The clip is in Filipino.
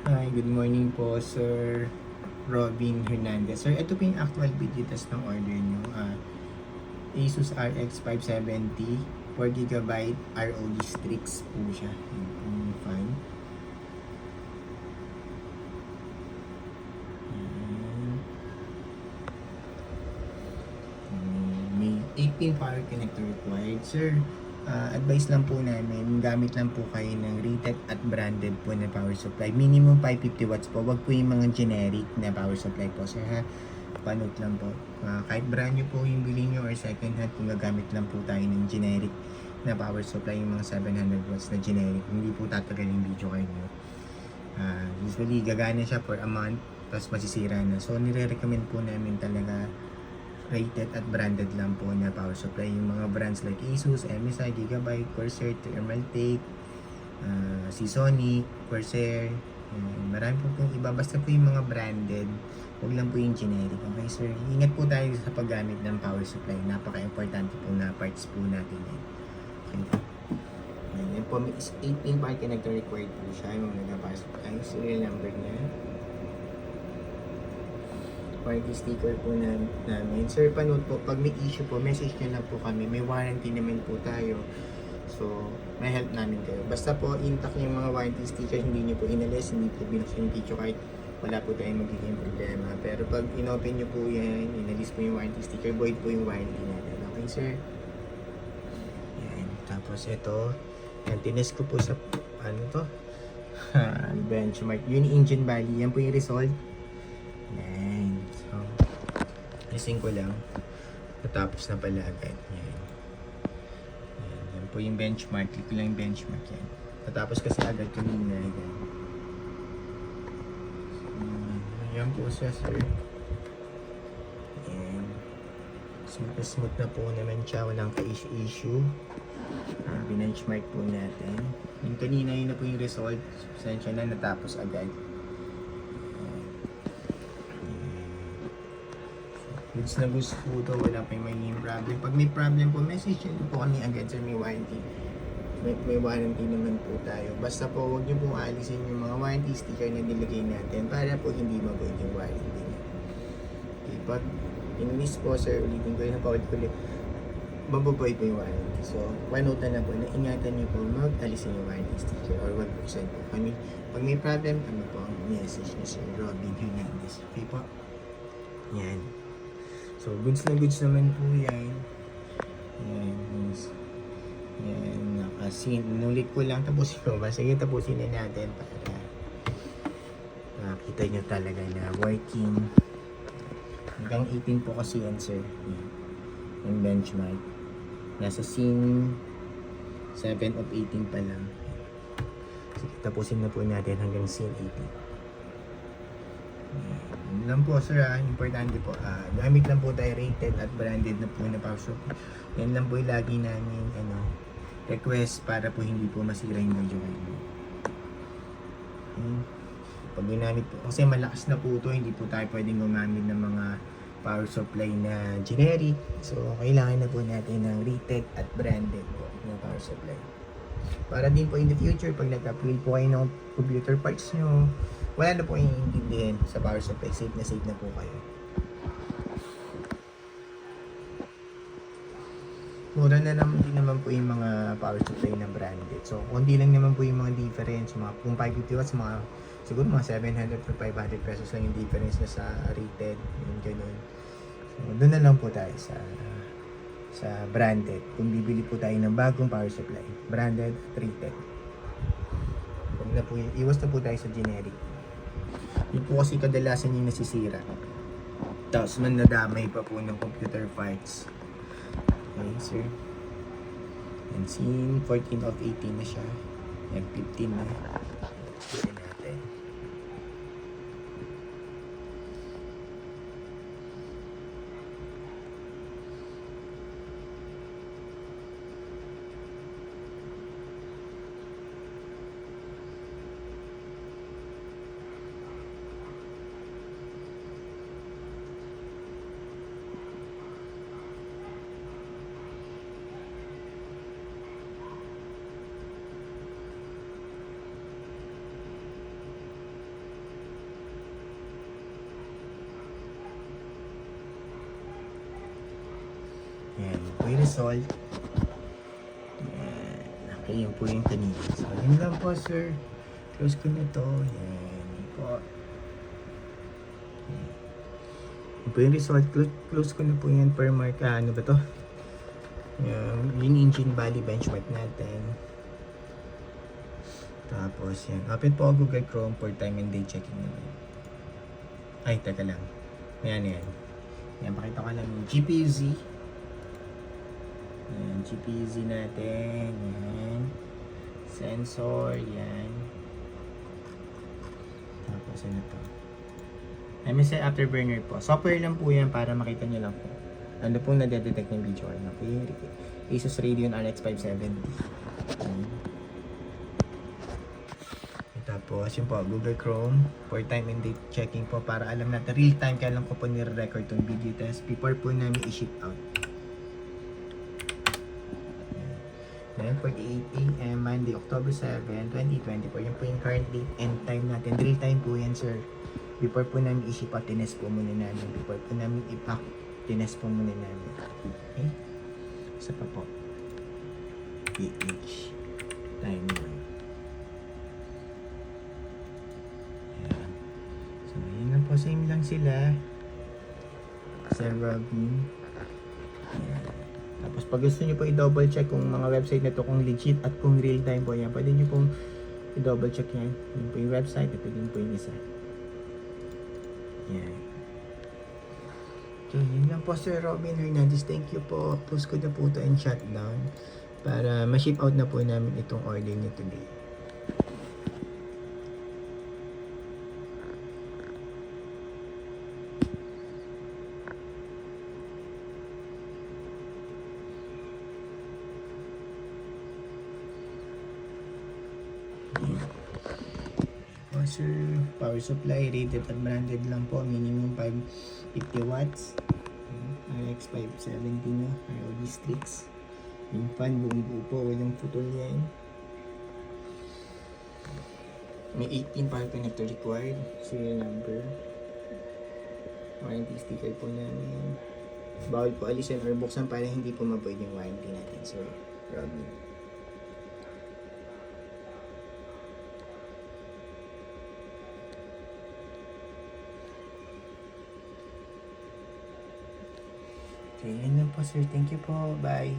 Hi, good morning po, Sir Robin Hernandez. Sir, ito po yung actual video test ng order nyo. Asus RX 570, 4GB ROG Strix po siya. Yun po yung fan. May 8-pin power connector required. Sir, advice lang po namin, gamit lang po kayo ng rated at branded po na power supply. Minimum 550 watts po. Wag po yung mga generic na power supply po, sir, ha? Panood lang po. Kahit brand new po yung bilhin nyo or second hand, kung gagamit lang po tayo ng generic na power supply, yung mga 700 watts na generic, hindi po tatagal yung video kayo nyo. Usually, gagana siya for a month, tapos masisira na. So, nire-recommend po namin talaga rated at branded lang po na power supply. Yung mga brands like Asus, MSI, Gigabyte, Corsair, Thermaltake, Seasonic, Corsair, marami po pong iba. Basta po yung mga branded, huwag lang po yung generic. Okay, sir? Ingat po tayo sa paggamit ng power supply. Napaka-importante po na parts po natin yan. Okay. Yan po, 8-pin power connector required po siya. Yung mga power supply. Serial number niya. Warranty sticker po namin. Sir, panood po, pag may issue po, message nyo lang po kami. May warranty naman po tayo. So, may help namin kayo. Basta po, intact yung mga warranty sticker, hindi nyo po inalis, hindi po binuksan yung video kahit wala po tayong magiging problema. Pero pag inopen nyo po yan, inalis po yung warranty sticker, void po yung warranty natin. Okay, sir? Yan. Tapos ito, yan, tinest ko po sa, ano to? Benchmark. Yun yung engine value. Yan po yung result. Yan. So, ising ko lang. Natapos na pala agad. Yan. Yan po yung benchmark. Click ko lang yung benchmark yan. Natapos kasi agad kanina. Yan. So, yan po siya, sir. Yan. Smooth na po naman siya. Walang ka-issue. Benchmark po natin. Yung kanina yun na po yung result. Sensya na natapos agad. Goods na goods po ito, wala pa yung magiging problem. Pag may problem po, message nyo po kami agad sa may warranty. May warranty naman po tayo. Basta po, huwag nyo pong aalisin yung mga warranty sticker na nilagay natin para po hindi mag-void yung warranty. Okay, pag in-miss po, sir, ulitin ko yun, paulit-ulit, mababoid po yung warranty. So, panotan na po, na ingatan nyo po mag-alisin yung warranty sticker or wag buksan po kami. Pag may problem, kami po ang message ni Sir Robin Hernandez. Okay po? Yan. So, goods na goods naman po yan. Yan. Yan. Nakasin. Nulit ko lang. Tapusin ko ba? Sige, tapusin na natin para makita nyo talaga na working. Hanggang 18 po kasi yan, sir. Yan. Yung benchmark. Nasa scene 7 of 18 pa lang. Sige, tapusin na po natin hanggang scene 18. Yan lang po, sir, importante po, gamit lang po tayo rated at branded na po na power supply. Yan lang po yung lagi namin request para po hindi po masira yung video kayo. Pag ginamit po, kasi malakas na po ito, hindi po tayo pwedeng gumamit ng mga power supply na generic. So, kailangan na po natin ng rated at branded po na power supply. Para din po in the future, pag nag-upgrade po kayo ng computer parts nyo, wala na po yung intindihin sa power supply. Safe na po kayo. Mura na naman din naman po yung mga power supply na branded. So, konti lang naman po yung mga difference. Kung 550 watts, siguro mga 700 to 500 pesos lang yung difference na sa rated. Yung ganun. So, doon na lang po tayo sa branded. Kung bibili po tayo ng bagong power supply, branded at rated. Huwag na po, iwas na po tayo sa generic. Yun po kasi kadalasan yung nasisira. Tapos man nadamay pa po ng computer parts. Okay, sir. And scene 14 of 18 na siya. Yan, 15 na. Pwede natin. result. Yan. Okay, yun po yung kanina. So, yun lang po, sir. Close ko na to. Yan po. Yun po yung result. Close ko na po yan per mark. Ano ba to? Yung engine body benchmark natin. Tapos yan. Open po ako Google Chrome for time and date checking naman. Ay, teka lang. Ayan, yan. Yan, pakita ko lang yung GPU-Z. Yan, GPU-Z natin. Yan. Sensor, yan. Tapos ano to? MSI Afterburner po. Software lang po yan para makita nyo lang po. Ano pong nadedetect ng video. Okay? Asus Radeon RX 570. Tapos yun po, Google Chrome for time and date checking po para alam natin real time kailan ko po nire-record tong video test before po namin i-ship out. Then 48 AM Monday, October 7, 2024. Yun po yung current date and time natin. Real time po yan, sir. Before po namin i-ship out, tinest po muna namin. Before po namin i-pack, tinest po muna namin. Okay? Isa pa po. PH. Time lang. Ayan. So, yun lang po. Same lang sila. Sir Robin. Ayan. Tapos pag gusto nyo po i-double check kung mga website na to kung legit at kung real time po yan, pwede nyo pong i-double check yan. Yun po yung website at yun po yung isa. Yan. Okay, yun lang po Sir Robin Hernandez. Thank you po. Post ko na po ito and shutdown para ma-ship out na po namin itong order nyo today. Sir, power supply rated at branded lang po, minimum 550 watts. RX 570 nyo, ROG Strix. Yung fan, buong buo po, walang putol yan. May 18 power connector required, serial number. Warranty sticker po namin. Bawal po alisin or buksan para hindi po ma-void yung warranty natin, Sir Robin. Okay, yun lang po sir. Thank you po. Bye.